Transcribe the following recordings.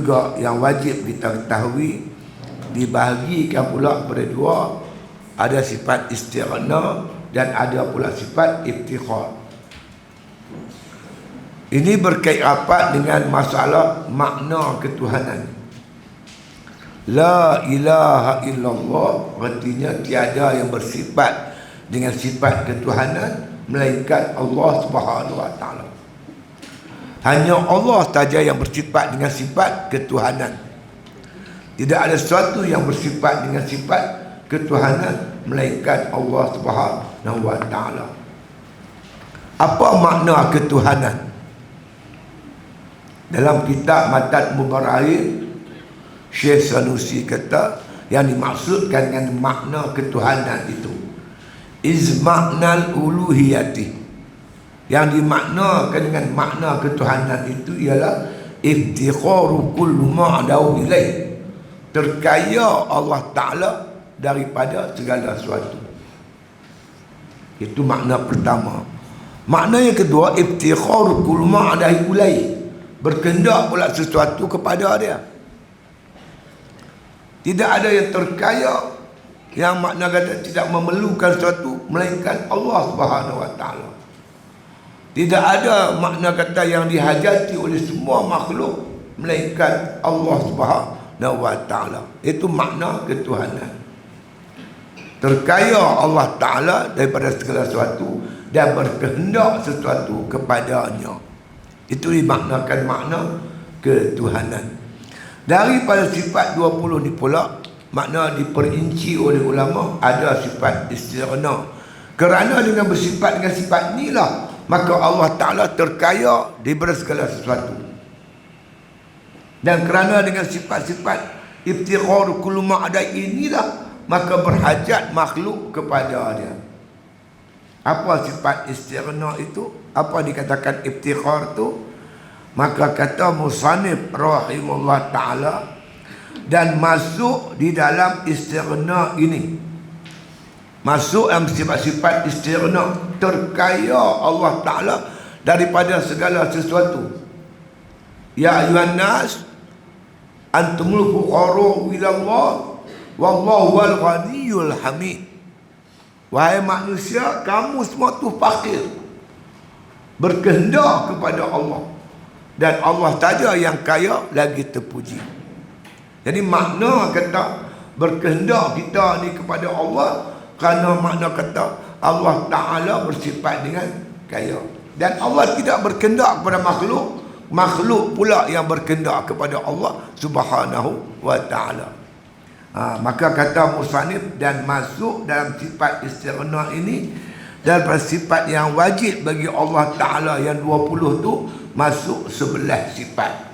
juga yang wajib kita ketahui, dibahagikan pula pada dua. Ada sifat istighna dan ada pula sifat iftikhar. Ini berkait rapat dengan masalah makna ketuhanan. La ilaha illallah artinya tiada yang bersifat dengan sifat ketuhanan melainkan Allah Subhanahu wa taala. Hanya Allah saja yang bersifat dengan sifat ketuhanan. Tidak ada sesuatu yang bersifat dengan sifat ketuhanan melainkan Allah Subhanahu wa taala. Apa makna ketuhanan? Dalam kitab Matan Mubara'in, Syekh Sanusi kata yang dimaksudkan dengan makna ketuhanan itu izmaknal uluhiyati. Yang dimaknakan dengan makna ketuhanan itu ialah iftikharu kullu ma'dahu ilaih, terkaya Allah Ta'ala daripada segala sesuatu. Itu makna pertama. Makna yang kedua, iftikharu kullu ma'dahu ilaih, berkehendak pula sesuatu kepada dia. Tidak ada yang terkaya yang makna kata tidak memerlukan sesuatu melainkan Allah Subhanahu wa taala. Tidak ada makna kata yang dihajati oleh semua makhluk melainkan Allah Subhanahu wa taala. Itu makna ketuhanan. Terkaya Allah Taala daripada segala sesuatu dan berkehendak sesuatu kepadanya. Itu dimaknakan makna ketuhanan. Daripada sifat 20 ni pula, makna diperinci oleh ulama, ada sifat istighna. Kerana dengan bersifat dengan sifat inilah maka Allah Ta'ala terkaya daripada segala sesuatu. Dan kerana dengan sifat-sifat iftikhar kullu ma'ada inilah maka berhajat makhluk kepada dia. Apa sifat istighna itu? Apa dikatakan iftikhar itu? Maka kata musannif rahimahullah ta'ala, dan masuk di dalam istighna ini, masuk dalam sifat-sifat istighna, terkaya Allah Ta'ala daripada segala sesuatu. Ya ayuhan nas antumul fuqara ilallah wallahu wal ghaniyyul hamid. Wahai manusia, kamu semua tu fakir, berkehendak kepada Allah, dan Allah saja yang kaya lagi terpuji. Jadi makna kata berkehendak kita ni kepada Allah, kerana makna kata Allah Ta'ala bersifat dengan kaya. Dan Allah tidak berkehendak kepada makhluk, makhluk pula yang berkehendak kepada Allah Subhanahu wa Ta'ala. Maka kata musannif, dan masuk dalam sifat istighna ini daripada sifat yang wajib bagi Allah Ta'ala yang 20 tu, masuk 11 sifat.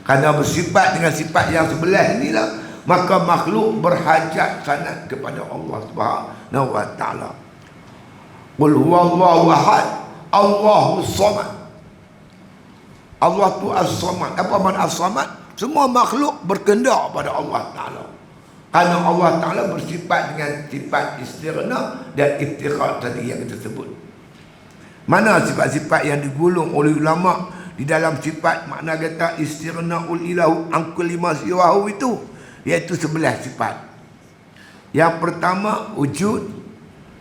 Kerana bersifat dengan sifat yang 11 inilah maka makhluk berhajat sangat kepada Allah Subhanahu wa Ta'ala. Qul huwallahu ahad, Allahus samad. Allah tu as-samad. Apa makna as-samad? Semua makhluk berkehendak pada Allah Ta'ala. Kerana Allah Ta'ala bersifat dengan sifat istighna dan iftikhar tadi yang kita sebut. Mana sifat-sifat yang digulung oleh ulama di dalam sifat makna kata istighna'ul ilahu an kulli ma siwahu itu, iaitu 11 sifat. Yang pertama wujud,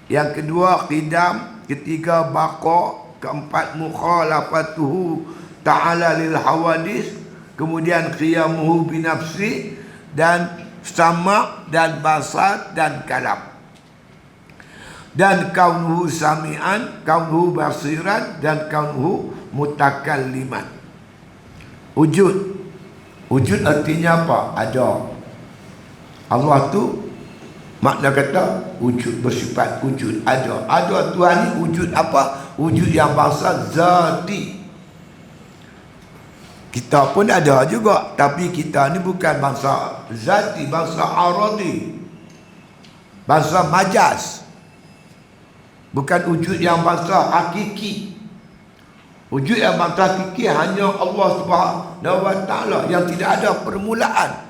yang kedua qidam, ketiga baqa, keempat mukhalafatuhu ta'ala lil hawadis, kemudian qiyamuhu binafsi, dan sama' dan basar dan kalam, dan kaunuhu sami'an, kaunuhu basiran, dan kaunuhu mutakalliman. Wujud, wujud artinya apa? Ada. Allah tu makna kata wujud, bersifat wujud, ada. Ada Tuhan ni wujud apa? Wujud yang bangsa zati. Kita pun ada juga, tapi kita ni bukan bangsa zati, bangsa aradi, bangsa majas. Bukan wujud yang bangsa hakiki. Wujud yang bangsa hakiki hanya Allah Subhanahu wa Ta'ala yang tidak ada permulaan.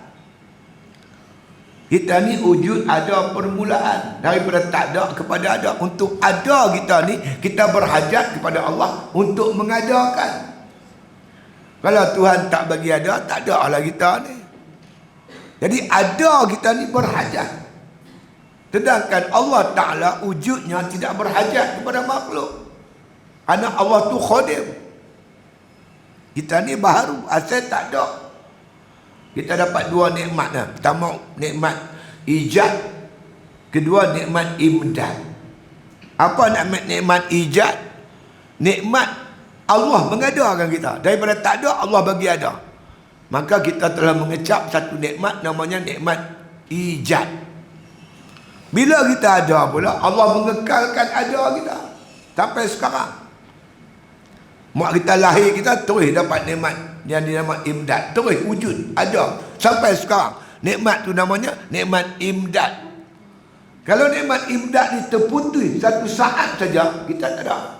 Kita ni wujud ada permulaan, daripada tak ada kepada ada. Untuk ada kita ni, kita berhajat kepada Allah untuk mengadakan. Kalau Tuhan tak bagi ada, tak ada lah kita ni. Jadi ada kita ni berhajat. Sedangkan Allah Ta'ala wujudnya tidak berhajat kepada makhluk. Kerana Allah tu khadim. Kita ni baru, asal tak ada. Kita dapat dua nikmat dah. Pertama nikmat ijad, kedua nikmat imdad. Apa nikmat ijad? Nikmat Allah mengadakan kita. Daripada tak ada, Allah bagi ada. Maka kita telah mengecap satu nikmat namanya nikmat ijad. Bila kita ada pula, Allah mengekalkan ada kita sampai sekarang. Mak kita lahir, kita terus dapat nikmat yang dinamakan imdad, terus wujud ada sampai sekarang. Nikmat tu namanya nikmat imdad. Kalau nikmat imdad ni terputus satu saat saja, kita tak ada.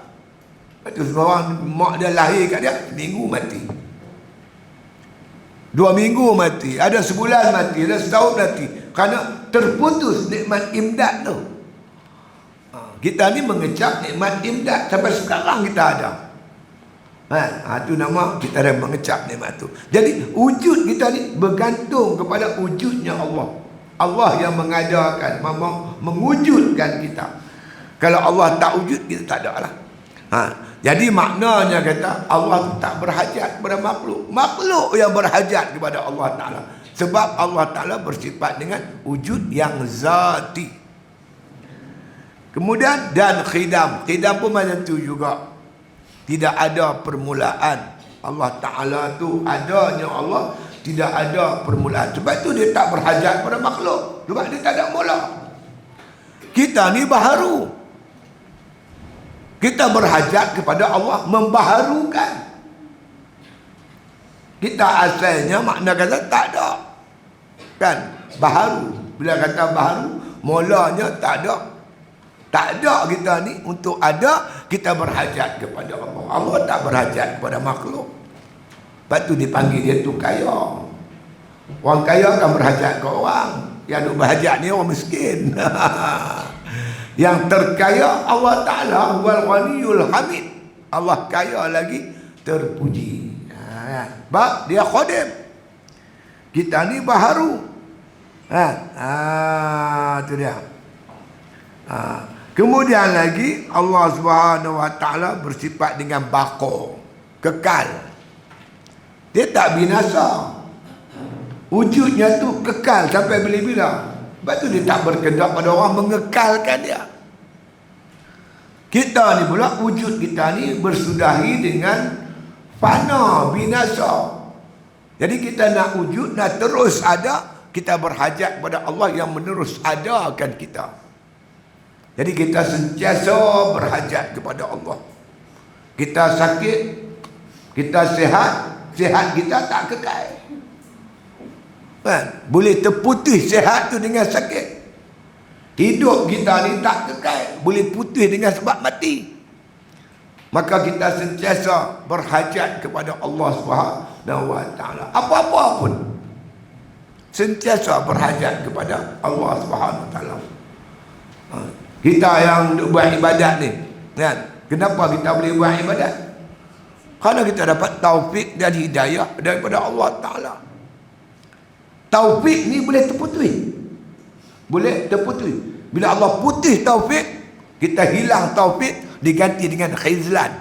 Itu seorang mak dia lahir kat dia, minggu mati, 2 minggu mati, ada sebulan mati, ada setahun mati, kerana terputus nikmat imdad tu. Kita ni mengecap nikmat imdad sampai sekarang kita ada. Itu nama kita dah mengecap nikmat tu. Jadi wujud kita ni bergantung kepada wujudnya Allah. Allah yang mengadakan, mewujudkan kita. Kalau Allah tak wujud, kita tak ada lah. Jadi maknanya kata Allah tak berhajat kepada makhluk. Makhluk yang berhajat kepada Allah Ta'ala. Sebab Allah Ta'ala bersifat dengan wujud yang zati. Kemudian dan khidam. Khidam pun macam tu juga. Tidak ada permulaan. Allah Ta'ala tu adanya Allah, tidak ada permulaan. Sebab tu dia tak berhajat pada makhluk. Sebab dia tak ada mula. Kita ni baharu. Kita berhajat kepada Allah membaharukan. Kita asalnya makna kata tak ada. Kan? Baharu. Bila kata baharu, mulanya tak ada. Tak ada kita ni. Untuk ada, kita berhajat kepada Allah. Allah tak berhajat kepada makhluk. Lepas tu dipanggil dia tu kaya. Orang kaya akan berhajat ke orang. Yang duk berhajat ni orang miskin. Yang terkaya Allah Ta'ala wal ghaniyul hamid. Allah kaya lagi terpuji. Sebab dia khadim. Kita ni baharu. Itu dia. Kemudian lagi Allah Subhanahu Wa Ta'ala bersifat dengan baqa, kekal. Dia tak binasa. Wujudnya tu kekal sampai bila-bila. Sebab tu dia tak berkehendak pada orang mengekalkan dia. Kita ni pula, wujud kita ni bersudahi dengan fana, binasa. Jadi kita nak wujud, nak terus ada, kita berhajat kepada Allah yang menerus adakan kita. Jadi kita sentiasa berhajat kepada Allah. Kita sakit, kita sihat, sihat kita tak kekal. Boleh terputus sihat tu dengan sakit. Hidup kita ni tak kekal, boleh putus dengan sebab mati. Maka kita sentiasa berhajat kepada Allah Subhanahu Wa Ta'ala. Apa-apa pun sentiasa berhajat kepada Allah Subhanahu Wa Ta'ala. Kita yang buat ibadat ni, kan? Kenapa kita boleh buat ibadat? Kerana kita dapat taufik dan hidayah daripada Allah Ta'ala. Taufik ni boleh terputus. Boleh terputus. Bila Allah putih taufik, kita hilang taufik, diganti dengan khizlan.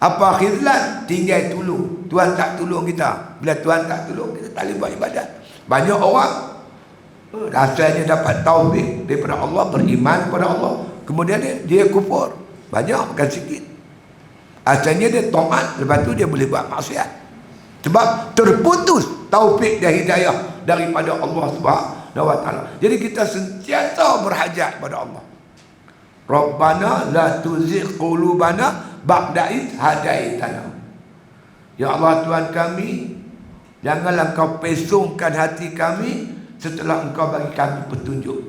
Apa khizlan? Tinggal tolong. Tuhan tak tolong kita. Bila Tuhan tak tolong, kita tak boleh buat ibadat. Banyak orang rasanya dapat taufik daripada Allah, beriman kepada Allah, kemudian dia kufur. Banyak, bukan sikit. Asalnya dia taat, lepas tu dia boleh buat maksiat. Sebab terputus taufik dan hidayah daripada Allah Subhanahu Wa Ta'ala. Jadi kita sentiasa berhajat kepada Allah. Rabbana la tuzigh qulubana ba'da idh hadaitana. Ya Allah Tuhan kami, janganlah Engkau pesongkan hati kami setelah Engkau bagi kami petunjuk.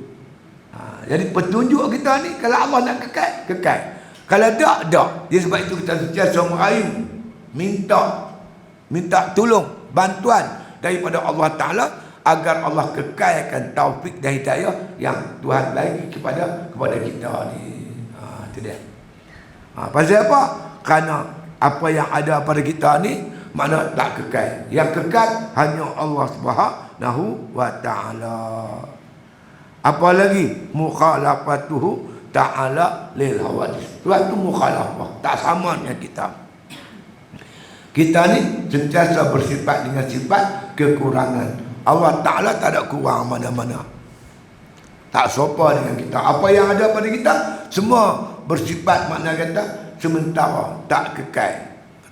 Jadi petunjuk kita ni, kalau Allah nak kekal, kekal. Kalau tak, tak. Jadi sebab itu kita sentiasa merayu, minta tolong, bantuan daripada Allah Ta'ala agar Allah kekalkan taufik dan hidayah yang Tuhan bagi kepada kita ni. Itu dia. Pasal apa? Kerana apa yang ada pada kita ni Mana tak kekal. Yang kekal hanya Allah Subhanahu wa ta'ala. Apa lagi? Mukhalafatuhu ta'ala lil hawadis. Tuhan tu mukhalafah, tak sama dengan kita. Kita ni sentiasa bersifat dengan sifat kekurangan. Allah Ta'ala tak ada kurang mana-mana. Tak sopa dengan kita. Apa yang ada pada kita semua bersifat, makna kata sementara, tak kekal,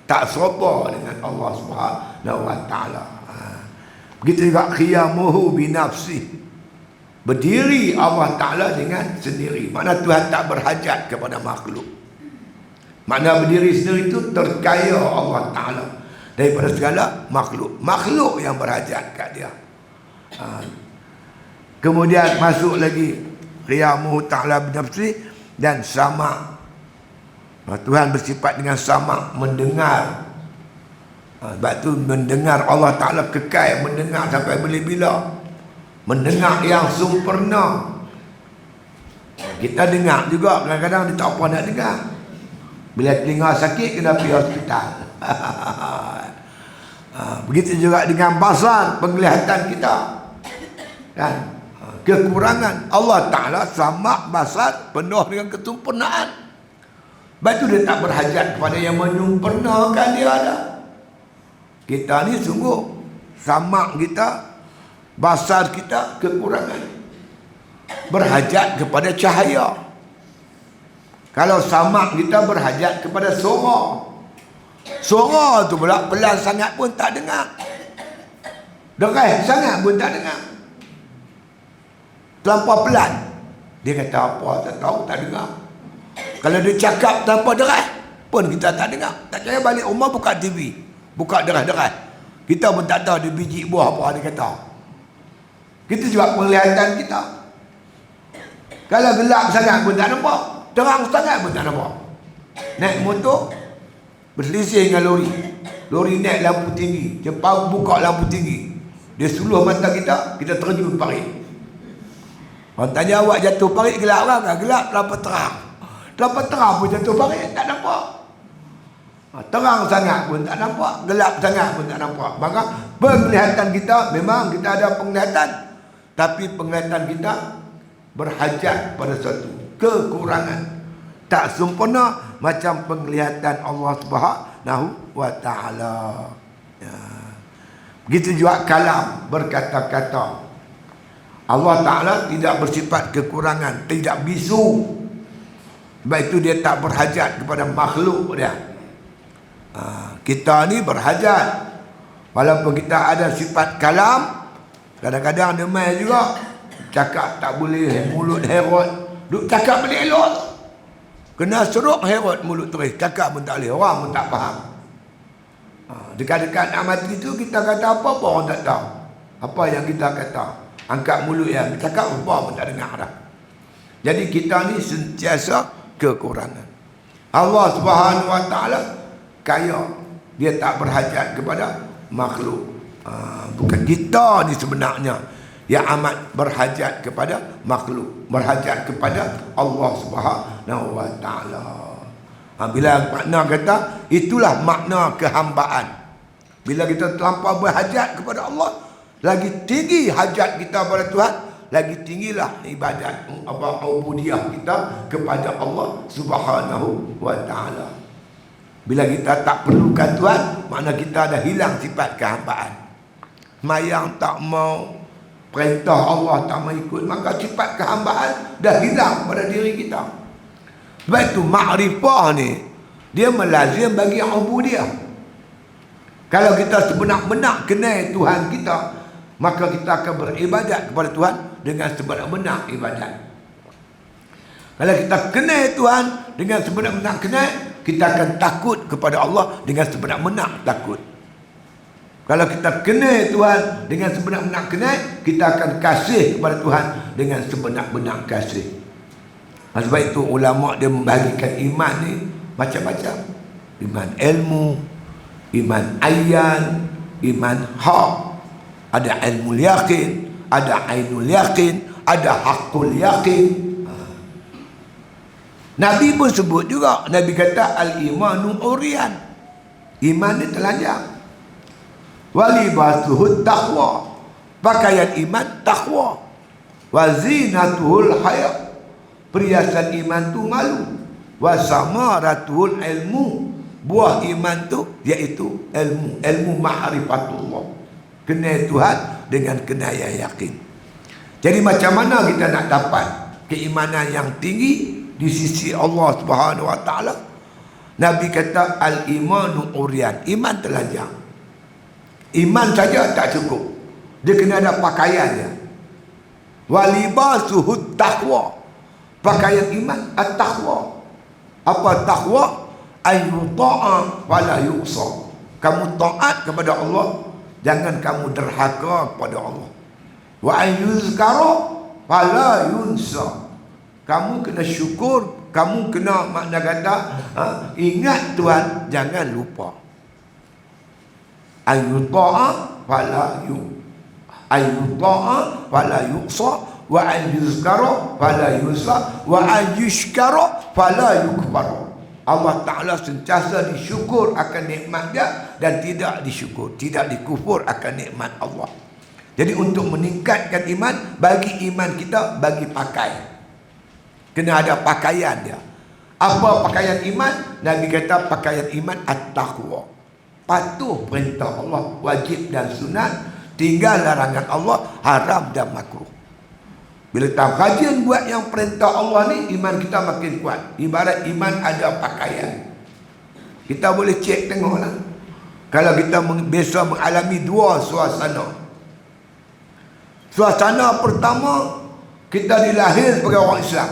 tak sopa dengan Allah Subhanahu wa ta'ala. Begitu juga qiyamuhu binafsi, berdiri Allah Ta'ala dengan sendiri. Makna Tuhan tak berhajat kepada makhluk. Makna berdiri sendiri itu terkaya Allah Ta'ala daripada segala makhluk. Makhluk yang berhajat kat dia. Kemudian masuk lagi qiyamuhu ta'ala binafsi dan sama. Tuhan bersifat dengan sama, mendengar. Sebab tu mendengar Allah Ta'ala kekal mendengar sampai bila-bila. Mendengar yang sempurna. Kita dengar juga kadang-kadang dia tak apa nak dengar. Bila telinga sakit kena pergi hospital. Begitu juga dengan basar, penglihatan kita. Kan? Kekurangan Allah Ta'ala sama basar penuh dengan kesempurnaan. Sebab tu dia tak berhajat kepada yang menyempurnakan dia ada. Kita ni sungguh sama kita, basar kita kekurangan. Berhajat kepada cahaya. Kalau sama kita berhajat kepada suara. Suara tu pula pelan sangat pun tak dengar. Derai sangat pun tak dengar. Terlampau pelan. Dia kata apa tak tahu, tak dengar. Kalau dia cakap tanpa derai pun kita tak dengar. Tak percaya balik rumah buka TV, buka derai-derai. Kita pun tak tahu dia biji buah apa dia kata. Kita juga penglihatan kita. Kalau gelap sangat pun tak nampak, terang sangat pun tak nampak. Naik motor berselisih dengan lori. Lori naik lampu tinggi, cepat buka lampu tinggi. Dia suluh mata kita, kita terjun parit. Orang tanya awak jatuh parit gelap kan? Gelap terlalu terang. Terlalu terang pun jatuh parit tak nampak. Terang sangat pun tak nampak, gelap sangat pun tak nampak. Maka penglihatan kita memang kita ada penglihatan, tapi penglihatan kita berhajat pada satu kekurangan. Tak sempurna macam penglihatan Allah Subhanahu wa ta'ala. Ya. Begitu juga kalam, berkata-kata. Allah Ta'ala tidak bersifat kekurangan, tidak bisu. Sebab itu dia tak berhajat kepada makhluk dia. Kita ni berhajat. Walaupun kita ada sifat kalam, kadang-kadang demai juga. Cakap tak boleh, mulut herot. Duk cakap boleh elok. Kena seruk herot mulut terus. Cakap pun tak boleh, orang pun tak faham. Dekat-dekat nak mati tu kita kata apa-apa orang tak tahu. Apa yang kita kata, angkat mulut yang cakap apa pun tak dengar dah. Jadi kita ni sentiasa kekurangan. Allah Subhanahu wa ta'ala kaya. Dia tak berhajat kepada makhluk. Bukan kita ni sebenarnya yang amat berhajat kepada makhluk, berhajat kepada Allah Subhanahu wa ta'ala. Bila makna kata itulah makna kehambaan. Bila kita terlampau berhajat kepada Allah, lagi tinggi hajat kita pada Tuhan, lagi tinggilah ibadat ubudiyah kita kepada Allah Subhanahu wa ta'ala. Bila kita tak perlukan Tuhan, makna kita dah hilang sifat kehambaan. Semayang tak mau, perintah Allah tak mau ikut, maka sifat kehambaan dah hilang pada diri kita. Sebab itu makrifah ni dia melazim bagi ubudiyah. Kalau kita sebenar-benar kenal Tuhan kita, maka kita akan beribadat kepada Tuhan dengan sebenar-benar ibadat. Kalau kita kenal Tuhan dengan sebenar-benar kenal, kita akan takut kepada Allah dengan sebenar-benar takut. Kalau kita kenal Tuhan dengan sebenar-benar kenal, kita akan kasih kepada Tuhan dengan sebenar-benar kasih. Sebab itu ulama dia membahagikan iman ni macam-macam. Iman ilmu, iman ayyan, iman hak. Ada ilmu yakin, ada ainul yakin, ada hakul yakin. Nabi pun sebut juga. Nabi kata al-imanu uriyan. Iman ni telanjang. Walibasuhut taqwa. Pakaian iman takwa. Wazinatuhul haya. Perhiasan iman tu malu. Wasamaratuhul ilmu. Buah iman tu iaitu ilmu. Ilmu ma'rifatullah. Kenal Tuhan dengan kenal yang yakin. Jadi macam mana kita nak dapat keimanan yang tinggi di sisi Allah Subhanahu Wa Taala? Nabi kata al-imanu uryan. Iman telanjang. Iman saja tak cukup. Dia kena ada pakaiannya. Walibasuhut taqwa. Pakaian iman at-taqwa. Apa taqwa? Ayyuta'a wala yuqsa. Kamu taat kepada Allah, jangan kamu derhaka kepada Allah. Wa ayyuzkara wala yunsa. Kamu kena syukur, kamu kena makna kata ingat Tuhan, jangan lupa. Ayyuta'a wala yu. Ayyuta'a wala yuqsa. Wa ayyuzkara wala yunsa. Wa ayyushkara wala yukbar. Allah Ta'ala sentiasa disyukur akan nikmat dia dan tidak disyukur, tidak dikufur akan nikmat Allah. Jadi untuk meningkatkan iman, bagi iman kita, bagi pakai. Kena ada pakaian dia. Apa pakaian iman? Nabi kata pakaian iman at-taqwa. Patuh perintah Allah, wajib dan sunat, tinggal larangan Allah, haram dan makruh. Bila tak rajin buat yang perintah Allah ni, iman kita makin kuat. Ibarat iman ada pakaian. Kita boleh cek tengoklah. Kalau kita biasa mengalami dua suasana. Suasana pertama, kita dilahir sebagai orang Islam.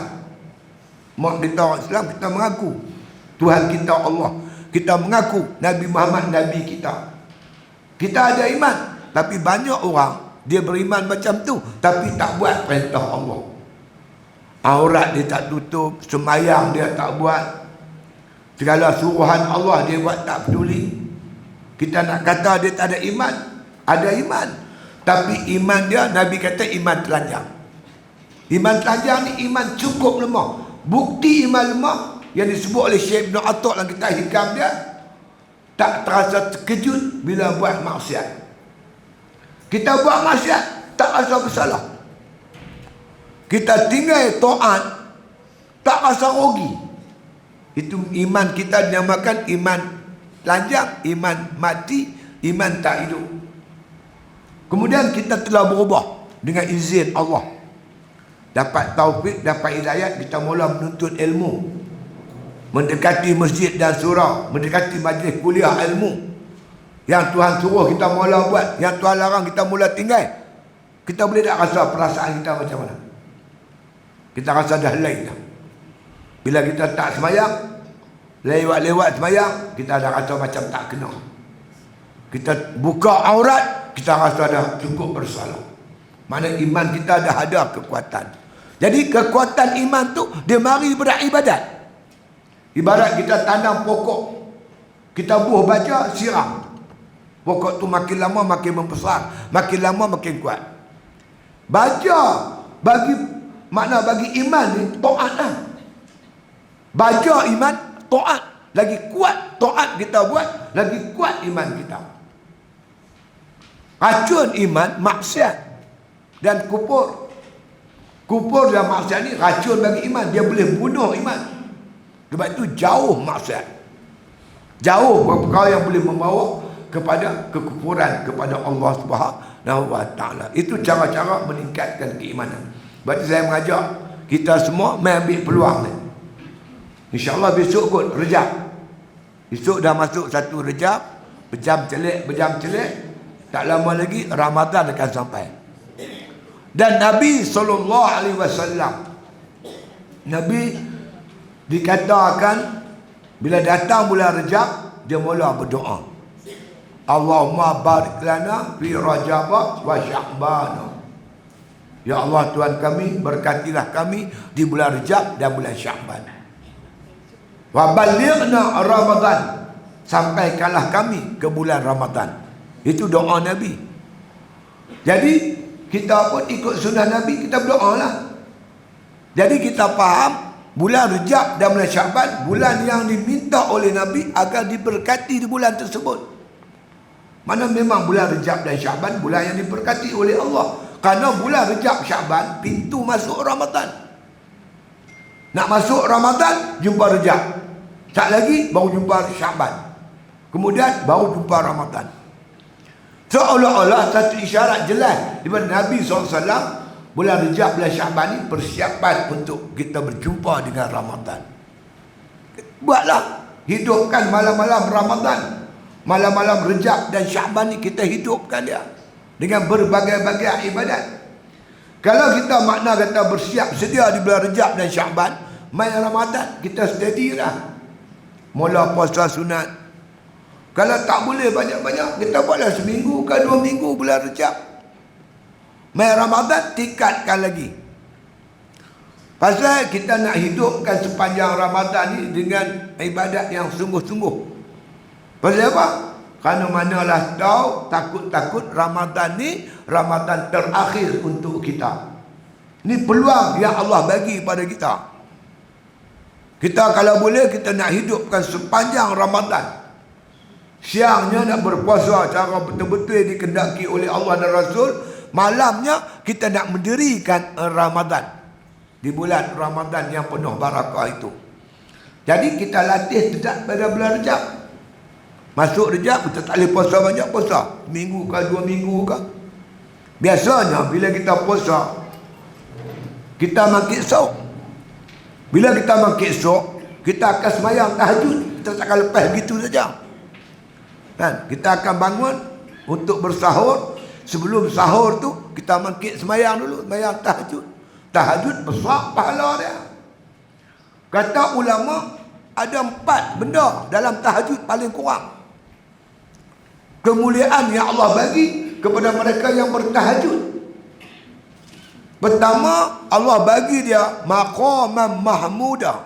Mak kita orang Islam, kita mengaku Tuhan kita Allah. Kita mengaku Nabi Muhammad Nabi kita. Kita ada iman. Tapi banyak orang dia beriman macam tu, tapi tak buat perintah Allah. Aurat dia tak tutup, sembahyang dia tak buat, segala suruhan Allah dia buat tak peduli. Kita nak kata dia tak ada iman, ada iman, tapi iman dia, Nabi kata iman telanjang. Iman telanjang ni iman cukup lemah. Bukti iman lemah yang disebut oleh Syekh Ibn Atta dalam kitab Hikam dia, tak terasa terkejut bila buat maksiat. Kita buat maksiat, tak rasa bersalah. Kita tinggal taat, tak rasa rugi. Itu iman kita dinamakan iman telanjang, iman mati, iman tak hidup. Kemudian kita telah berubah dengan izin Allah. Dapat taufik, dapat hidayat, kita mula menuntut ilmu. Mendekati masjid dan surau, mendekati majlis kuliah ilmu. Yang Tuhan suruh kita mula buat, yang Tuhan larang kita mula tinggal. Kita boleh tak rasa perasaan kita macam mana? Kita rasa dah lain dah. Bila kita tak semayang, lewat-lewat semayang, kita dah rasa macam tak kena. Kita buka aurat, kita rasa dah cukup bersalah. Mana iman kita dah ada kekuatan. Jadi kekuatan iman tu dia mari beribadat. Ibarat kita tanam pokok, kita buah baja, siram. Pokok tu makin lama makin membesar, makin lama makin kuat. Baja bagi makna bagi iman ni taat lah. Baja iman taat, lagi kuat taat kita buat, lagi kuat iman kita. Racun iman maksiat dan kufur. Kufur dan maksiat ni racun bagi iman, dia boleh bunuh iman. Sebab itu jauh maksiat, jauh perkara yang boleh membawa kepada kekufuran kepada Allah Subhanahu Wa Taala. Itu cara-cara meningkatkan keimanan. Berarti saya mengajak kita semua mengambil peluang ni. InsyaAllah besok kot Rejab. Besok dah masuk 1 Rejab, berjam celik, tak lama lagi Ramadan akan sampai. Dan Nabi SAW, Nabi dikatakan bila datang bulan Rejab, dia mula berdoa, Allahumma barik lana fi Rajab wa Sya'ban. Ya Allah Tuhan kami, berkatilah kami di bulan Rejab dan bulan Sya'ban. Wa balighna Ramadan, sampaikanlah kami ke bulan Ramadan. Itu doa Nabi. Jadi kita pun ikut sunnah Nabi, kita berdoa lah. Jadi kita faham bulan Rejab dan bulan Sya'ban, bulan yang diminta oleh Nabi agar diberkati di bulan tersebut. Mana memang bulan Rejab dan Syaban bulan yang diberkati oleh Allah. Karena bulan Rejab Syaban pintu masuk Ramadan. Nak masuk Ramadan, jumpa Rejab. Tak lagi baru jumpa Syaban. Kemudian baru jumpa Ramadan. Seolah-olah satu isyarat jelas daripada Nabi SAW, bulan Rejab, bulan Syaban ni persiapan untuk kita berjumpa dengan Ramadan. Buatlah, hidupkan malam-malam Ramadan. Malam-malam Rejab dan Syaban ni kita hidupkan dia dengan berbagai-bagai ibadat. Kalau kita makna kata bersiap sedia di bulan Rejab dan Syaban, mai Ramadan kita steady dah. Mula puasa sunat. Kalau tak boleh banyak-banyak, kita buatlah seminggu ke 2 minggu bulan Rejab. Mai Ramadan tingkatkan lagi. Pasal kita nak hidupkan sepanjang Ramadan ni dengan ibadat yang sungguh-sungguh. Pasal apa? Kerana manalah tahu, takut-takut Ramadan ni Ramadan terakhir untuk kita. Ni peluang yang Allah bagi pada kita. Kita kalau boleh kita nak hidupkan sepanjang Ramadan. Siangnya nak berpuasa cara betul-betul dikehendaki oleh Allah dan Rasul. Malamnya kita nak mendirikan Ramadan. Di bulan Ramadan yang penuh barakah itu. Jadi kita latih tetap pada bulan Rejab. Masuk Rejab kita tak boleh puasa banyak puasa. Minggu ke 2 minggu ke. Biasanya bila kita puasa, kita mangkit esok. Bila kita mangkit esok, kita akan semayang tahajud. Kita tak akan lepas begitu saja. Kan? Kita akan bangun untuk bersahur. Sebelum sahur tu kita mangkit semayang dulu, semayang tahajud. Tahajud besar pahala dia. Kata ulama ada 4 benda dalam tahajud paling kurang. Kemuliaan yang Allah bagi kepada mereka yang bertahajud. Pertama, Allah bagi dia maqaman mahmuda.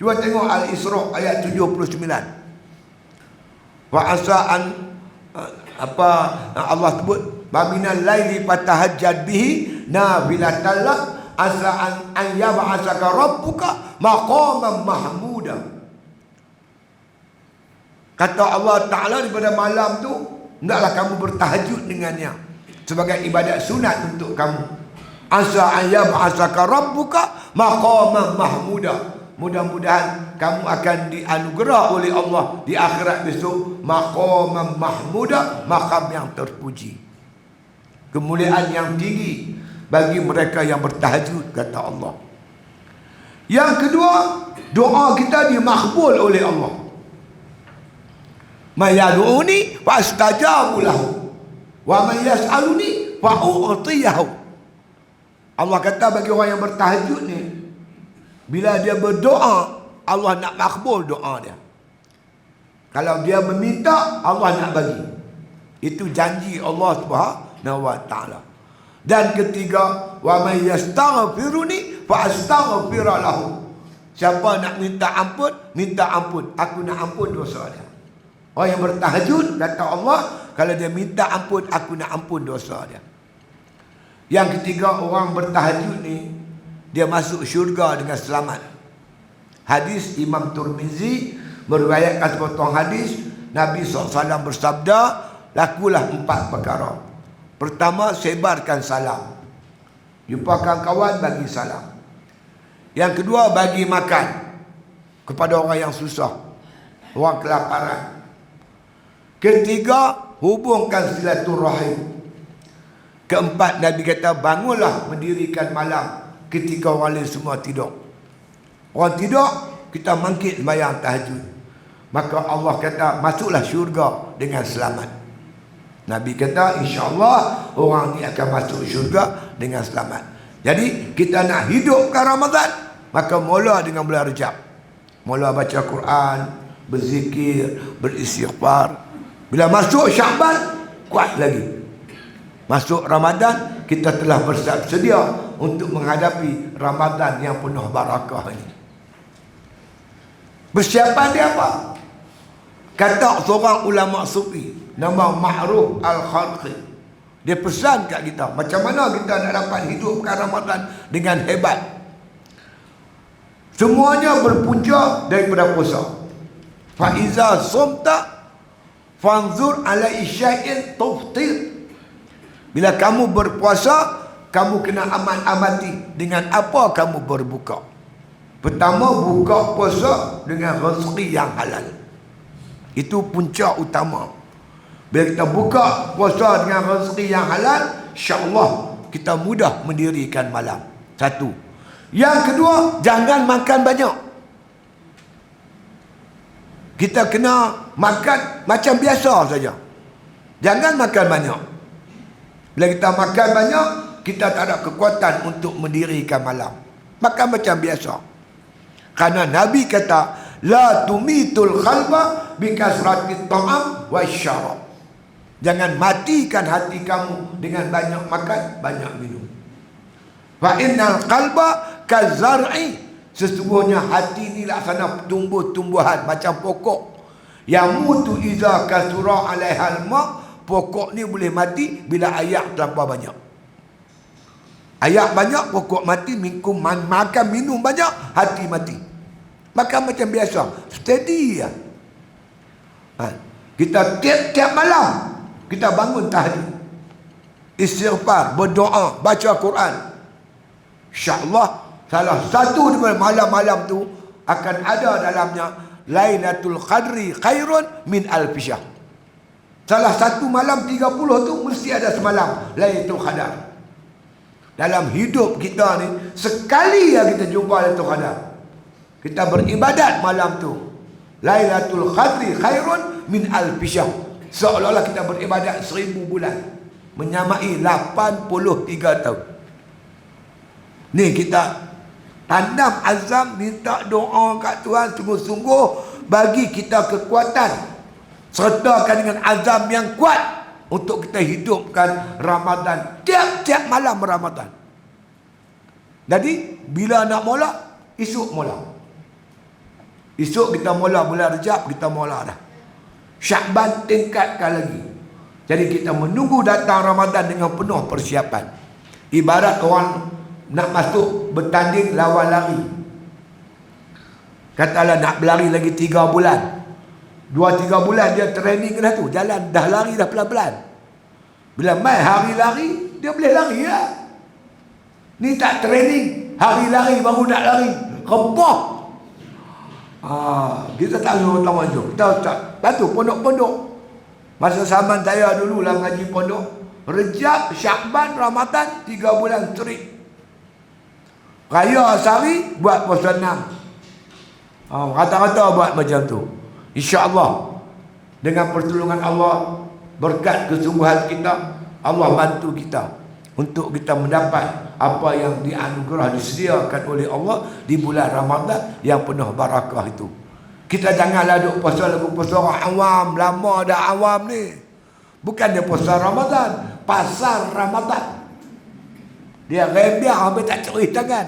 Cuba tengok Al-Isra ayat 79. Wa asa'an Allah sebut baminal laili fatahajjad bihi nafilatan lak asa'an an yab'asaka rabbuka maqaman mahmuda. Kata Allah Ta'ala daripada malam tu, hendaklah kamu bertahajud dengannya sebagai ibadat sunat untuk kamu. Asa ayyab asaka rabbuka maqaman mahmuda. Mudah-mudahan kamu akan dianugerah oleh Allah di akhirat besok maqaman mahmuda, maqam yang terpuji. Kemuliaan yang tinggi bagi mereka yang bertahajud, kata Allah. Yang kedua, doa kita dimakbul oleh Allah. Man yad'uni fastajabu lahu wa man yas'aluni fa'utiyahu. Allah kata bagi orang yang bertahajud ni, bila dia berdoa, Allah nak makbul doa dia. Kalau dia meminta, Allah nak bagi. Itu janji Allah Subhanahu wa taala. Dan ketiga, wa may yastaghfiruni fa astaghfir lahu. Siapa nak minta ampun, aku nak ampun dosa dia. Orang yang bertahajud, kata Allah, kalau dia minta ampun, aku nak ampun dosa dia. Yang ketiga, orang bertahajud ni, dia masuk syurga dengan selamat. Hadis Imam Tirmizi meriwayatkan sepotong hadis, Nabi SAW bersabda, lakulah 4 perkara. Pertama, sebarkan salam. Jumpakan kawan, bagi salam. Yang kedua, bagi makan kepada orang yang susah, orang kelaparan. Ketiga, hubungkan silaturahim. Keempat, Nabi kata, bangunlah mendirikan malam ketika orang lain semua tidur. Orang tidur, kita mangkit sembahyang tahajud. Maka Allah kata, masuklah syurga dengan selamat. Nabi kata, insya-Allah orang ni akan masuk syurga dengan selamat. Jadi, kita nak hidupkan Ramadan, maka mula dengan bulan Rejab. Mula baca Quran, berzikir, beristighfar. Bila masuk Syaban, kuat lagi. Masuk Ramadan, kita telah bersiap sedia untuk menghadapi Ramadan yang penuh barakah ini. Persiapan dia apa? Kata seorang ulama sufi, nama Ma'ruf Al-Khalqi. Dia pesan kat kita, macam mana kita nak dapat hidupkan Ramadan dengan hebat. Semuanya berpunca daripada puasa. Fa'iza sumta Fanzur ala isya'in tuftir. Bila kamu berpuasa, kamu kena amati dengan apa kamu berbuka. Pertama, buka puasa dengan rezeki yang halal. Itu punca utama. Bila kita buka puasa dengan rezeki yang halal, insya-Allah kita mudah mendirikan malam. Satu. Yang kedua, jangan makan banyak. Kita kena makan macam biasa saja. Jangan makan banyak. Bila kita makan banyak, kita tak ada kekuatan untuk mendirikan malam. Makan macam biasa. Karena Nabi kata, la tumitul qalba bikasratit ta'am wasyarab. Jangan matikan hati kamu dengan banyak makan, banyak minum. Fa innal qalba kazar'i. Sesungguhnya hati ni laksana tumbuh-tumbuhan macam pokok. Yamutu iza kasura alaihal ma'. Pokok ni boleh mati bila air terlampau banyak. Air banyak, pokok mati. Makan minum banyak, hati mati. Makan macam biasa, steady ya. Kita tiap-tiap malam kita bangun tahajud, istighfar, berdoa, baca Quran. InsyaAllah salah satu daripada malam-malam tu akan ada dalamnya Lailatul Qadri khairun min alfi syahr. Salah satu malam 30 tu mesti ada semalam Lailatul Qadar. Dalam hidup kita ni sekali ya kita jumpa Lailatul Qadar. Kita beribadat malam tu. Lailatul Qadri khairun min alfi syahr. Seolah-olah kita beribadat 1000 bulan. Menyamai 83 tahun. Ni kita tanam azam, minta doa kat Tuhan sungguh-sungguh bagi kita kekuatan, sertakan dengan azam yang kuat untuk kita hidupkan Ramadan, tiap-tiap malam Ramadan. Jadi bila nak mula, esok mula. Esok kita mula bulan Rejab, kita mula dah. Syakban tingkatkan lagi. Jadi kita menunggu datang Ramadan dengan penuh persiapan. Ibarat orang nak masuk bertanding lawan lari. Katalah nak berlari lagi 3 bulan. 2-3 bulan dia training dah tu. Jalan dah lari dah pelan-pelan. Bila mai hari lari, dia boleh lari lah. Ni tak training, hari lari baru nak lari. Rebah. Kita tak tahu tahu tu. Kita tak. Lepas tu pondok-pondok. Masa zaman saya dulu lah ngaji pondok. Rejab, Syakban, Ramadan 3 bulan straight. Raya Asari buat puasa 6. Rata-rata buat macam tu. InsyaAllah dengan pertolongan Allah, berkat kesungguhan kita, Allah bantu kita untuk kita mendapat apa yang dianugerah, disediakan oleh Allah di bulan Ramadan yang penuh barakah itu. Kita janganlah duk puasa lagu puasa orang awam. Lama dah awam ni. Bukan dia puasa Ramadan, pasar Ramadan. Dia rembiah sampai tak cerih tangan.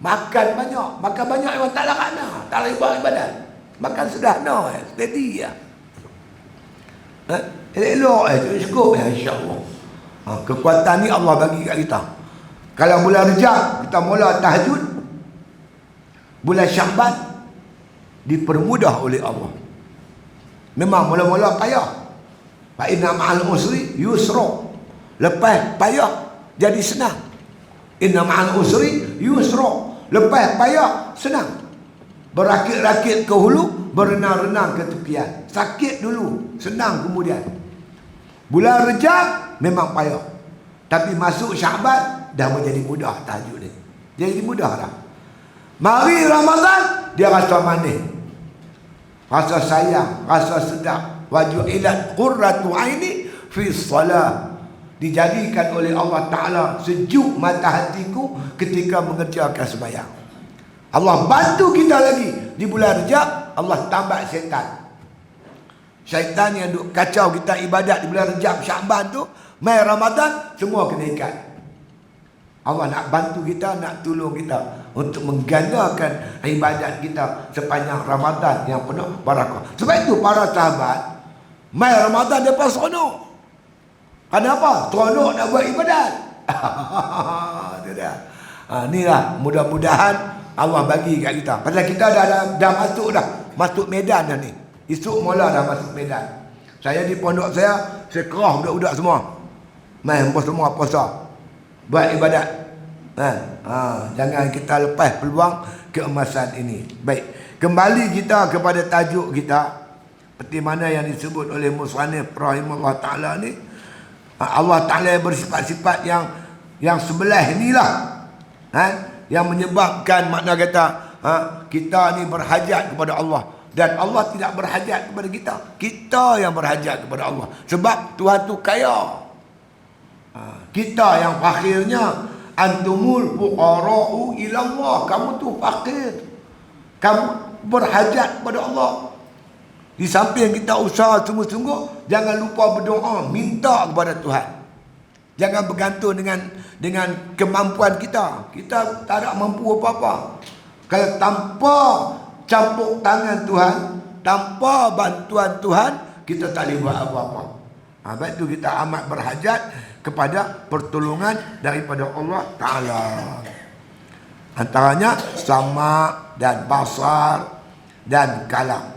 Makan banyak memang tak larat nak. Tak larat ibadat. Makan sederhana, steady ya. Elok cukup ya, insya-Allah. Kekuatan ni Allah bagi kat kita. Kalau bulan Rejab kita mula tahajud, bulan Syakban dipermudah oleh Allah. Memang mula-mula payah. Fa inna ma'al usri yusra. Lepas payah jadi senang. Inna ma'al usri yusra. Lepas payah senang. Berakit-rakit ke hulu, berenang-renang ke tepian. Sakit dulu, senang kemudian. Bulan Rejab memang payah. Tapi masuk Syakban dah menjadi mudah tahajud ni. Jadi mudah dah. Mari Ramadan dia rasa manis. Rasa sayang, rasa sedap. Waju'ilat qurratu aini fi salat. Dijadikan oleh Allah Ta'ala sejuk mata hatiku ketika mengerjakan sembahyang. Allah bantu kita lagi. Di bulan Rejab Allah tambah syaitan. Syaitan yang duk kacau kita ibadat di bulan Rejab, Syakban tu, mai Ramadan semua kena ikat. Allah nak bantu kita, nak tolong kita untuk menggandakan ibadat kita sepanjang Ramadan yang penuh barakah. Sebab itu para sahabat mai Ramadan depa seronok. Kenapa? Seronok nak buat ibadat. Itu dah. Inilah mudah-mudahan Allah bagi kat kita. Pasal kita dah masuk dah. Masuk medan dah ni. Esok mula dah masuk medan. Saya di pondok saya kerah budak-budak semua. Main semua puasa. Buat ibadat. Jangan kita lepas peluang keemasan ini. Baik. Kembali kita kepada tajuk kita. Seperti mana yang disebut oleh Musannif rahimahullah ta'ala ni. Allah Ta'ala bersifat-sifat yang sebelah inilah. Yang menyebabkan makna kata kita ni berhajat kepada Allah. Dan Allah tidak berhajat kepada kita. Kita yang berhajat kepada Allah. Sebab Tuhan tu kaya. Kita yang fakirnya. Antumul fuqara'u ilallah. Kamu tu fakir. Kamu berhajat kepada Allah. Di samping kita usaha sungguh-sungguh, jangan lupa berdoa. Minta kepada Tuhan. Jangan bergantung dengan kemampuan kita. Kita tak ada mampu apa-apa. Kalau tanpa campur tangan Tuhan, tanpa bantuan Tuhan, kita tak boleh buat apa-apa. Sebab itu kita amat berhajat kepada pertolongan daripada Allah Ta'ala. Antaranya sama dan basar dan kalam.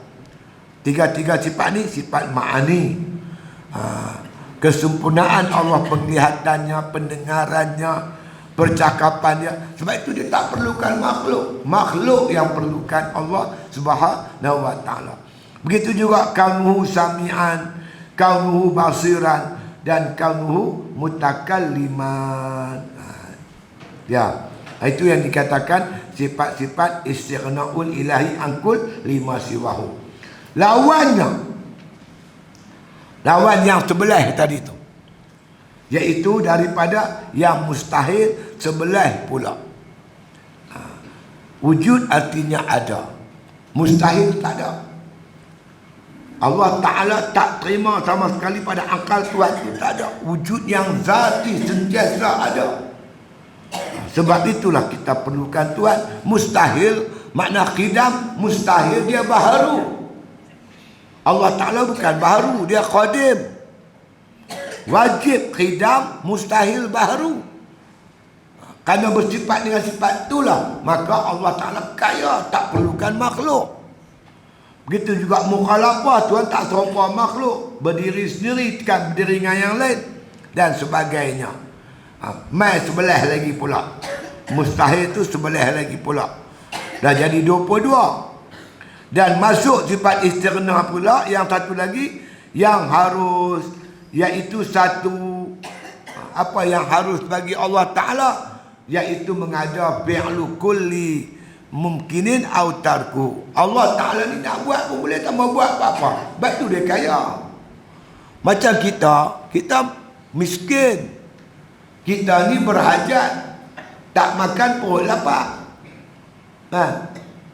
Tiga-tiga sifat ni sifat ma'ani. Kesempurnaan Allah, penglihatannya, pendengarannya, percakapannya. Sebab itu dia tak perlukan makhluk. Makhluk yang perlukan Allah Subhanahu wa ta'ala. Begitu juga kaunuhu sami'an, kaunuhu basiran, dan kaunuhu mutakalliman. Ya, itu yang dikatakan sifat-sifat istighna'ul ilahi angkul lima siwahu. Lawan yang sebelah tadi tu, iaitu daripada yang mustahil sebelah pula. Wujud artinya ada, mustahil tak ada. Allah Ta'ala tak terima sama sekali pada akal Tuhan itu tak ada. Wujud yang zati sentiasa ada. Sebab itulah kita perlukan Tuhan. Mustahil, makna qidam, mustahil dia baharu. Allah Ta'ala bukan baharu, dia qadim. Wajib qidam, mustahil baharu. Kerana bersifat dengan sifat itulah, maka Allah Ta'ala kaya, tak perlukan makhluk. Begitu juga mukhalafah, Tuhan tak serupa makhluk, berdiri sendiri, kan berdiri dengan yang lain dan sebagainya. Mai sebelah lagi pula. Mustahil itu sebelah lagi pula. Dah jadi 22. Dan masuk sifat istighna pula yang satu lagi yang harus, iaitu satu apa yang harus bagi Allah Ta'ala, iaitu mengada fi'lu kulli mungkinin autarku. Allah Ta'ala ni nak buat pun boleh, tak mau buat apa-apa. Sebab tu dia kaya. Macam kita miskin. Kita ni berhajat. Tak makan perut lapar.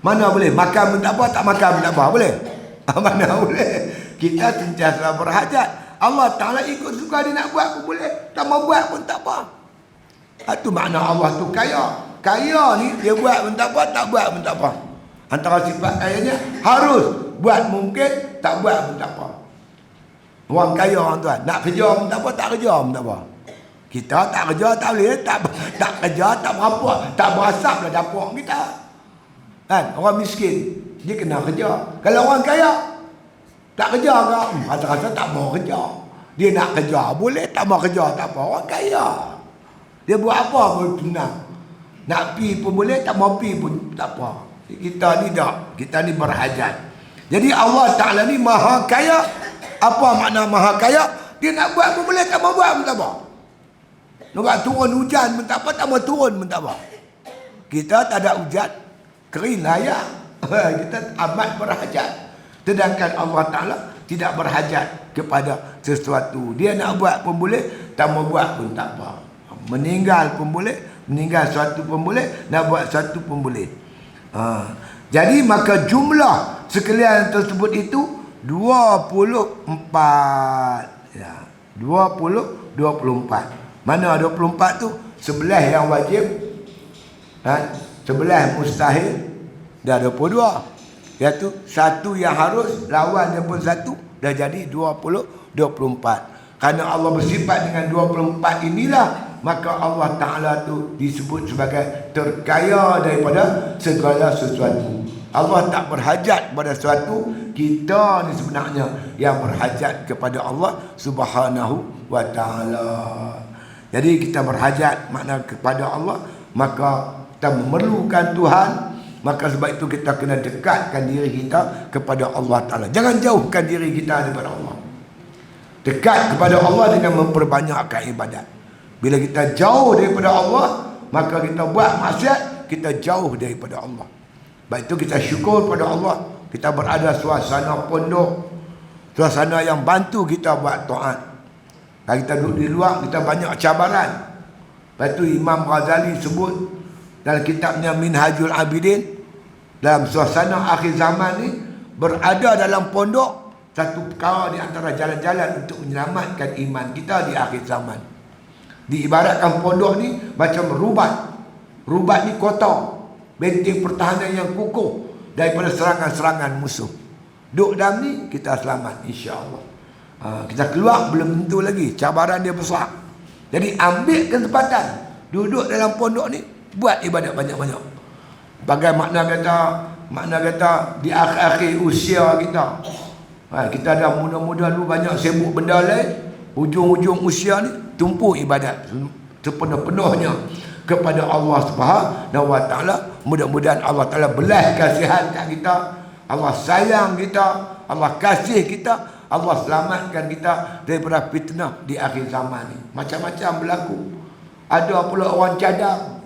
Mana boleh? Makan pun tak apa, tak makan pun tak apa. Boleh? Mana boleh? Kita sentiasa berhajat. Allah Ta'ala ikut suka dia nak buat pun boleh. Tak mau buat pun tak apa. Itu makna Allah tu kaya. Kaya ni dia buat pun tak apa, tak buat pun tak apa. Antara sifat kayanya harus buat mungkin, tak buat pun tak apa. Orang kaya orang tuan, nak kerja pun tak apa, tak kerja pun tak apa. Kita tak kerja tak boleh, tak kerja tak berapa, tak berasap lah dapur kita. Kan? Orang miskin dia kena kerja. Kalau orang kaya tak kerja ke? Rasa-rasa tak mau kerja. Dia nak kerja boleh, tak mau kerja tak apa. Orang kaya dia buat apa pun senang. Nak pi pun boleh, tak mau pi pun tak apa. Kita ni tak. Kita ni berhajat. Jadi Allah Ta'ala ni maha kaya. Apa makna maha kaya? Dia nak buat pun boleh, tak mau buat pun tak apa. Nak turun hujan pun tak apa, tak mau turun pun tak apa. Kita tak ada hujan, kering layak. Kita amat berhajat. Sedangkan Allah Ta'ala tidak berhajat kepada sesuatu. Dia nak buat pun boleh, tak mau buat pun tak apa. Meninggal pun boleh, meninggal suatu pun boleh, nak buat suatu pun boleh. Jadi maka jumlah sekalian tersebut itu 24. Ya, 24. Mana 24 tu? Sebelah yang wajib, sebelah mustahil, dah 22. Iaitu satu yang harus, lawannya pun satu, dah jadi 24. Kerana Allah bersifat dengan 24 inilah, maka Allah Ta'ala tu disebut sebagai terkaya daripada segala sesuatu. Allah tak berhajat pada sesuatu. Kita ni sebenarnya yang berhajat kepada Allah Subhanahu wa ta'ala. Jadi kita berhajat makna kepada Allah, maka kita memerlukan Tuhan. Maka sebab itu kita kena dekatkan diri kita kepada Allah Ta'ala. Jangan jauhkan diri kita daripada Allah. Dekat kepada Allah dengan memperbanyakkan ibadat. Bila kita jauh daripada Allah, maka kita buat maksiat, kita jauh daripada Allah. Sebab itu kita syukur pada Allah. Kita berada suasana pondok, suasana yang bantu kita buat taat. Kalau kita duduk di luar, kita banyak cabaran. Lepas itu Imam Ghazali sebut dalam kitabnya Minhajul Abidin, dalam suasana akhir zaman ni, berada dalam pondok satu perkara di antara jalan-jalan untuk menyelamatkan iman kita di akhir zaman. Diibaratkan pondok ni macam rubat. Rubat ni kotor, benteng pertahanan yang kukuh daripada serangan-serangan musuh. Duduk dalam ni kita selamat, insya-Allah. Kita keluar belum tentu lagi, cabaran dia besar. Jadi ambil kesempatan duduk dalam pondok ni, buat ibadat banyak-banyak. Bagai makna kata di akhir-akhir usia kita, kita dah muda-muda dulu banyak sibuk benda lain, hujung-hujung usia ni tumpu ibadat sepenuh-penuhnya kepada Allah Subhanahu wa ta'ala. Mudah-mudahan Allah Ta'ala belas kasihan kat kita, Allah sayang kita, Allah kasih kita, Allah selamatkan kita daripada fitnah di akhir zaman ni. Macam-macam berlaku. Ada pula orang cadang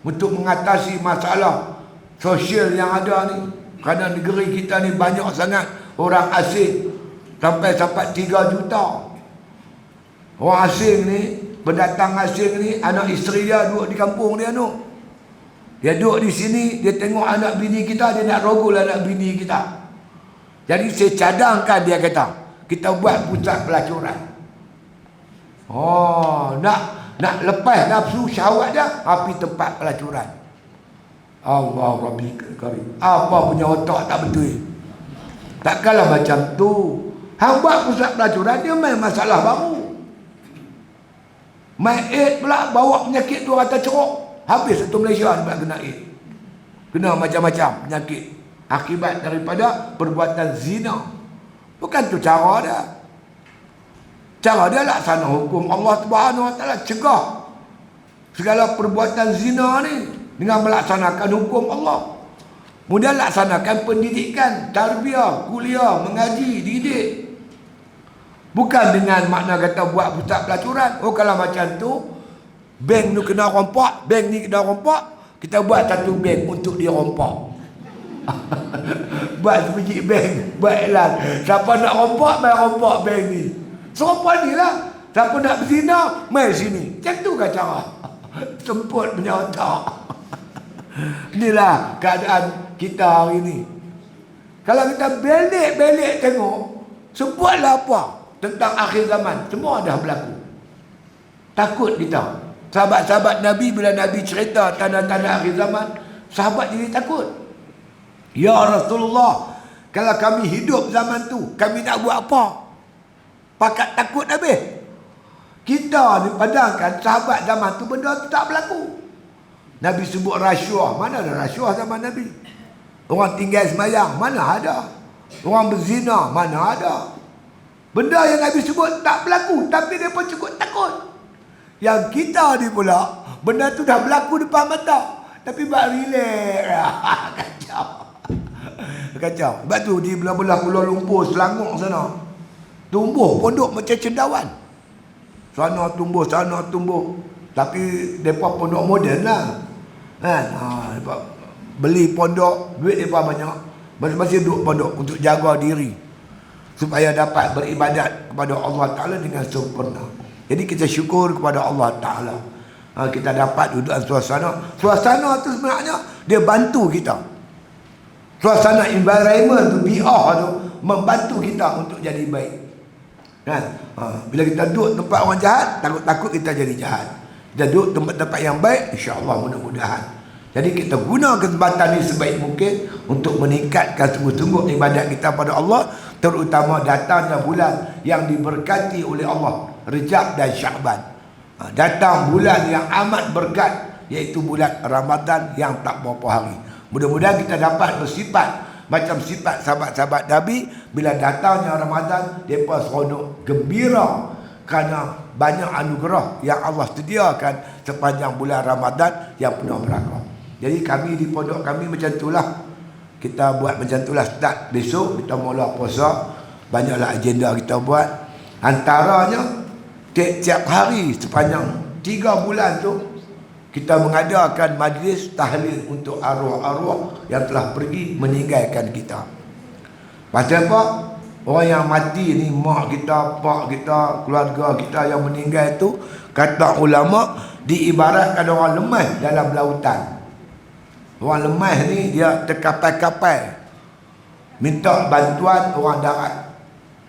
untuk mengatasi masalah sosial yang ada ni. Kerana negeri kita ni banyak sangat orang asing, sampai 3 juta orang asing ni. Pendatang asing ni, anak isteri dia duduk di kampung dia tu. Dia duduk di sini, dia tengok anak bini kita, dia nak rogol anak bini kita. Jadi saya cadangkan, dia kata, kita buat pusat pelacuran. Nak lepas nafsu syahwat dia, api tempat pelacuran. Allah Rabbi Karim. Apa punya otak tak betul? Takkanlah macam tu. Hang buat pusat pelacuran, dia main masalah baru. Main AIDS pula, bawa penyakit tu rata ceruk. Habis satu Malaysia dia pula kena AIDS. Kena macam-macam penyakit akibat daripada perbuatan zina. Bukan tu cara dia. Cara dia laksana hukum Allah Subhanahu wa ta'ala, cegah segala perbuatan zina ni dengan melaksanakan hukum Allah. Kemudian laksanakan pendidikan, tarbiyah, kuliah, mengaji, didik. Bukan dengan makna kata buat pusat pelacuran. Kalau macam tu, bank tu kena rompak, bank ni kena rompak, kita buat satu bank untuk dia rompak. Buat sebiji bank, buat iklan. Siapa nak rompak, main rompak bank ni. Serupa ni lah. Siapa nak berzina, main sini. Macam tu kan cara. Semput punya otak. Inilah keadaan kita hari ni. Kalau kita belik-belik tengok, sebutlah apa tentang akhir zaman, semua dah berlaku. Takut kita. Sahabat-sahabat Nabi, bila Nabi cerita tanda-tanda akhir zaman, sahabat jadi takut. Ya Rasulullah, kalau kami hidup zaman tu, kami nak buat apa? Pakat takut habis. Kita ni padangkan sahabat zaman tu, benda tu tak berlaku. Nabi sebut rasuah. Mana ada rasuah zaman Nabi? Orang tinggal semayang, mana ada? Orang berzina, mana ada? Benda yang Nabi sebut tak berlaku, tapi dia pun cukup takut. Yang kita ni pula, benda tu dah berlaku depan mata, tapi buat relax. Kacau. Kacau. Sebab tu di belah-belah Kuala Lumpur, Selangor sana, tumbuh pondok macam cendawan. Sana tumbuh. Tapi mereka pondok moden lah. Kan? Beli pondok, duit mereka banyak. Masing-masing duduk pondok untuk jaga diri, supaya dapat beribadat kepada Allah Ta'ala dengan sempurna. Jadi kita syukur kepada Allah Ta'ala. Kita dapat duduk dalam suasana. Suasana tu sebenarnya dia bantu kita. Suasana environment tu, bi'ah tu, membantu kita untuk jadi baik. Kan? Bila kita duduk tempat orang jahat, takut-takut kita jadi jahat. Kita duduk tempat-tempat yang baik, insya-Allah mudah-mudahan. Jadi kita guna kesempatan ini sebaik mungkin untuk meningkatkan sungguh-sungguh ibadat kita pada Allah, terutama datangnya bulan yang diberkati oleh Allah, Rejab dan Sya'ban. Datang bulan yang amat berkat, iaitu bulan Ramadan yang tak berapa hari. Mudah-mudahan kita dapat bersifat macam sifat sahabat-sahabat Nabi. Bila datangnya Ramadan, mereka seronok gembira kerana banyak anugerah yang Allah sediakan sepanjang bulan Ramadan yang penuh berkah. Jadi kami di pondok kami macam itulah. Kita buat macam itulah. Start besok kita mula puasa. Banyaklah agenda kita buat. Antaranya tiap hari sepanjang 3 bulan tu kita mengadakan majlis tahlil untuk arwah-arwah yang telah pergi meninggalkan kita. Pasal apa? Orang yang mati ni, mak kita, pak kita, keluarga kita yang meninggal tu, kata ulama, diibaratkan orang lemah dalam lautan. Orang lemah ni dia terkapai-kapai minta bantuan orang darat.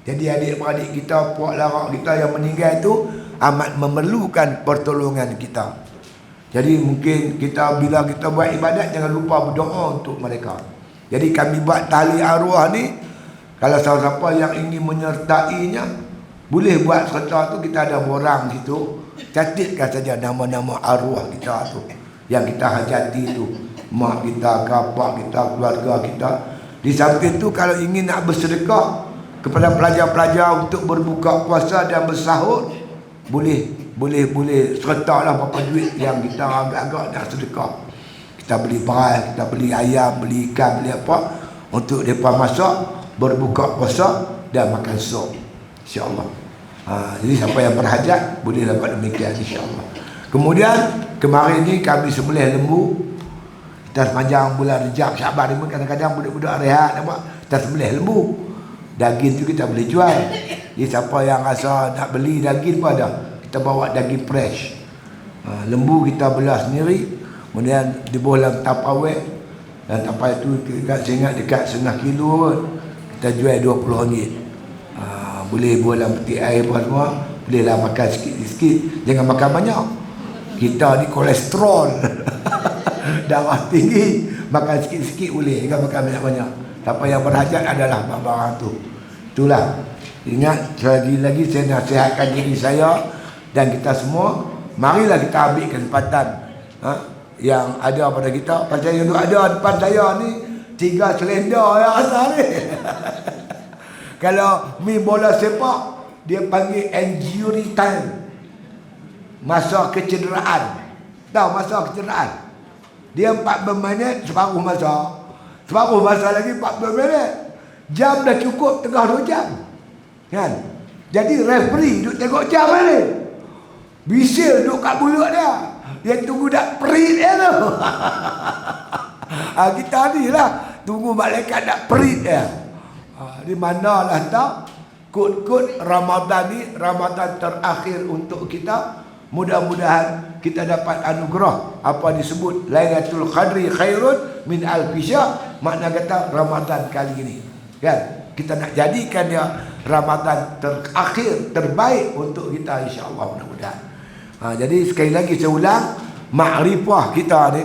Jadi adik-beradik kita, puak larak kita yang meninggal tu amat memerlukan pertolongan kita. Jadi mungkin kita bila kita buat ibadat, jangan lupa berdoa untuk mereka. Jadi kami buat tahlil arwah ni, kalau siapa-siapa yang ingin menyertainya, boleh buat serta tu. Kita ada borang situ, catatkan saja nama-nama arwah kita tu yang kita hajati tu, mak kita, bapak kita, keluarga kita. Di samping tu, kalau ingin nak bersedekah kepada pelajar-pelajar untuk berbuka puasa dan bersahur, boleh sertalah berapa duit yang kita agak-agak nak sedekah. Kita beli beras, kita beli ayam, beli ikan, beli apa untuk mereka masak, berbuka puasa dan makan sup, insya-Allah. Jadi siapa yang berhajat boleh dapat demikian, insya-Allah. Kemudian kemarin ni kami sembelih lembu. Kita sepanjang bulan Rejab, Syaban ni kadang-kadang budak-budak rehat, nampak, kita sembelih lembu. Daging tu kita boleh jual. Jadi siapa yang rasa nak beli daging pun ada, kita bawa daging fresh. Lembu kita belah sendiri, kemudian dibuah dalam tapawek. Dan tapawek tu saya ingat dekat 1/2 kilo pun kita jual RM20. Boleh buah dalam peti air pun semua. Bolehlah makan sikit-sikit, jangan makan banyak. Kita ni kolesterol darah tinggi, makan sikit-sikit boleh, jangan makan banyak-banyak. Siapa yang berhajat adalah barang-barang tu. Itulah. Ingat, lagi-lagi saya nasihatkan diri saya dan kita semua, marilah kita ambil kesempatan yang ada pada kita. Pasal yang ada depan saya ni 3 selendar yang asal ni. Kalau main bola sepak, dia panggil injury time, masa kecederaan. Tahu masa kecederaan? Dia 14 minit separuh masa. Separuh masa lagi 14 minit. Jam dah cukup tengah 2 jam. Kan? Jadi referee duduk tengok jam ni. Bisil duduk kat mulut dia. Dia tunggu dak perit dia tu. Kita ni lah tunggu malaikat dak perit dia. Di manalah tahu kod-kod Ramadan ni, Ramadan terakhir untuk kita. Mudah-mudahan kita dapat anugerah apa disebut Lailatul Qadri khairun min alfi syahr. Makna kata Ramadan kali ini, kan, kita nak jadikan dia Ramadan terakhir terbaik untuk kita, insya-Allah, mudah-mudahan. Jadi sekali lagi saya ulang, makrifah kita ni,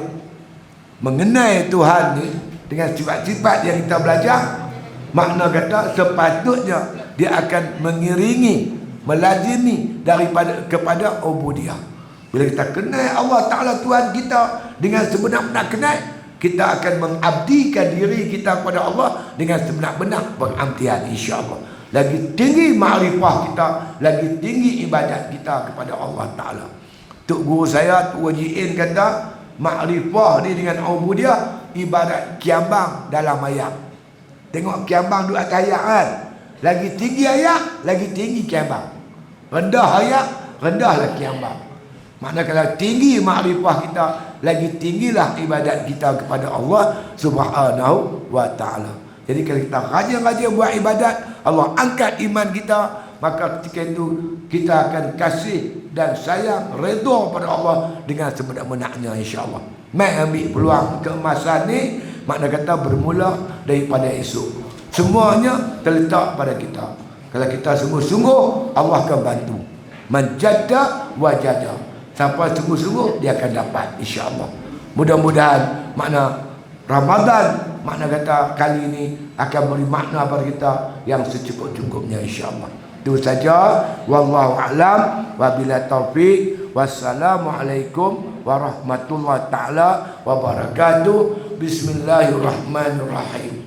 mengenai Tuhan ni dengan sifat-sifat yang kita belajar, makna kata sepatutnya dia akan mengiringi, melazimi kepada ubudiyah. Bila kita kenal Allah Ta'ala Tuhan kita dengan sebenar-benar kenal, kita akan mengabdikan diri kita kepada Allah dengan sebenar-benar pengabdian, insya-Allah. Lagi tinggi makrifah kita, lagi tinggi ibadat kita kepada Allah Ta'ala. Tok guru saya, Tok Waji'in kata, makrifah ni dengan ubudiyah ibarat kiambang dalam ayam. Tengok kiambang duduk atas ayam kan, lagi tinggi ayam, lagi tinggi kiambang. Rendah ayam, rendahlah kiambang. Makna kalau tinggi makrifah kita, lagi tinggilah ibadat kita kepada Allah Subhanahu wa ta'ala. Jadi kalau kita rajin-rajin buat ibadat, Allah angkat iman kita, maka ketika itu kita akan kasih dan sayang, redha pada Allah dengan sebenar-benarnya, insya-Allah. Mai ambil peluang keemasan ni, makna kata bermula daripada esok. Semuanya terletak pada kita. Kalau kita sungguh-sungguh, Allah akan bantu. Man jadda wajada. Siapa sungguh-sungguh, dia akan dapat, insya-Allah. Mudah-mudahan makna Ramadan, makna kata kali ini akan beri makna pada kita yang secukup-cukupnya, insya-Allah. Itu saja. Wallahu a'lam. Wabillahi taufiq. Wassalamualaikum warahmatullahi taala wabarakatuh. Bismillahirrahmanirrahim.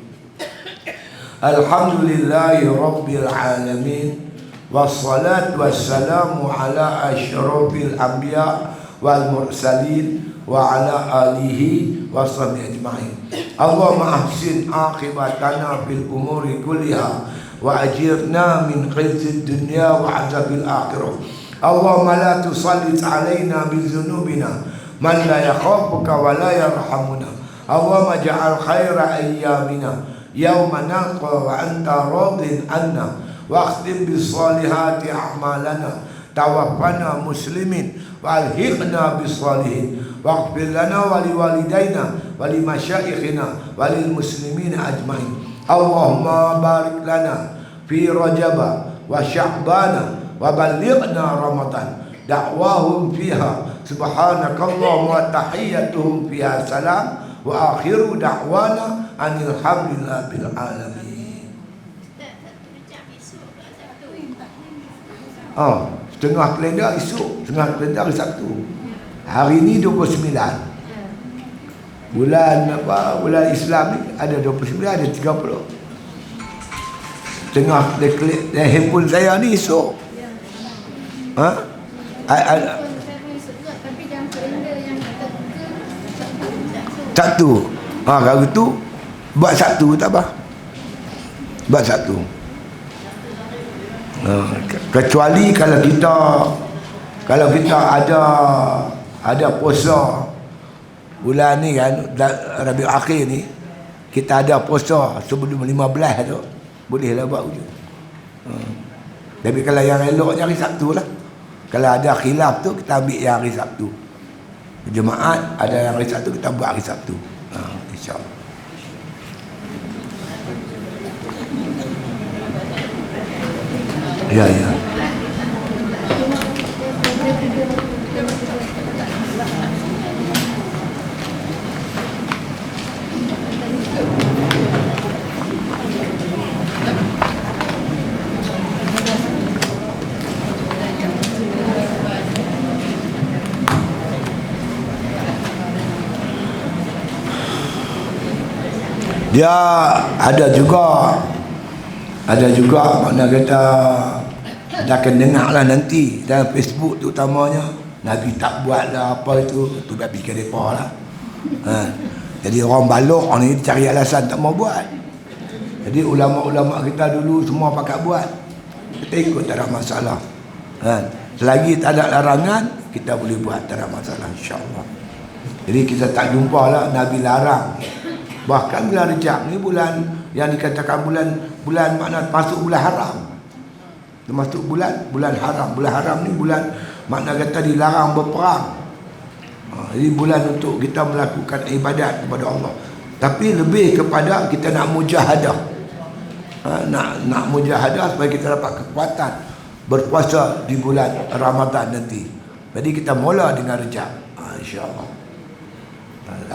Alhamdulillahi Rabbil Alamin. Wassalatu wassalamu ala asyrafil anbiya wal mursalin wa ala alihi wa sahbihi ajma'in. Allahumma ahsin aqibatana fil umuri kulliha wa ajirna min khizyid dunya wa azabil akhirah. Allahumma la tusallit alaina bi dhunubina man la yakhafuka wa la yarhamuna. Allahumma ja'al khaira ayyamina yawma nalqa wa anta radin anna wa akhtim bis salihati a'malana tawaffana muslimin wa alhiqna bis salihin waghfir lana wa liwalidayna wa limasyayikhina wa lil muslimin ajmain. Allahumma barik lana fi rajaba wa sya'bana wa ballighna ramadan da'wahum fiha subhanakallahumma wa tahiyyatuhum fiha salam wa akhiru da'wana anil hamdulillah bil alamin. Setengah kalender esok, setengah kalender hari Sabtu. Hari ni 29. Bulan apa? Bulan Islam ni ada 29, ada 30. Setengah handphone saya ni esok. Sabtu. Kalau tu buat Sabtu tak apa. Buat Sabtu. Kecuali kalau kita ada puasa bulan ni kan, Rabiul Akhir ni, kita ada puasa sebelum 15 tu, bolehlah buat hujung. Tapi kalau yang eloknya hari Sabtu lah. Kalau ada khilaf tu, kita ambil yang hari Sabtu. Jemaat ada yang hari Sabtu, kita buat hari Sabtu. InsyaAllah. Ya. Dia ada juga makna kata dah akan dengar lah nanti dalam Facebook tu utamanya, Nabi tak buat lah apa itu Nabi ke mereka lah. Jadi orang balok ni cari alasan tak mau buat. Jadi ulama-ulama kita dulu semua pakat buat, kita ikut, tak ada masalah. Selagi tak ada larangan, kita boleh buat, tak ada masalah, insyaAllah. Jadi kita tak jumpa lah Nabi larang. Bahkan bulan Rejab ni bulan yang dikatakan bulan makna masuk bulan haram. Termasuk bulan haram. Bulan haram ni bulan makna kata dilarang berperang. Jadi bulan untuk kita melakukan ibadat kepada Allah. Tapi lebih kepada kita nak mujahadah. Nak mujahadah supaya kita dapat kekuatan berpuasa di bulan Ramadan nanti. Jadi kita mula dengan Rejab. InsyaAllah.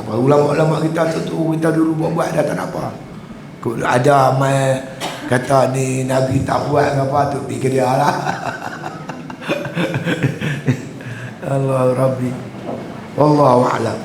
Ulama-ulama kita dulu buat dah tak apa. Ada mai kata ni Nabi tak buat apa tu, fikir dia lah. Allah Rabbi. Wallahu a'lam.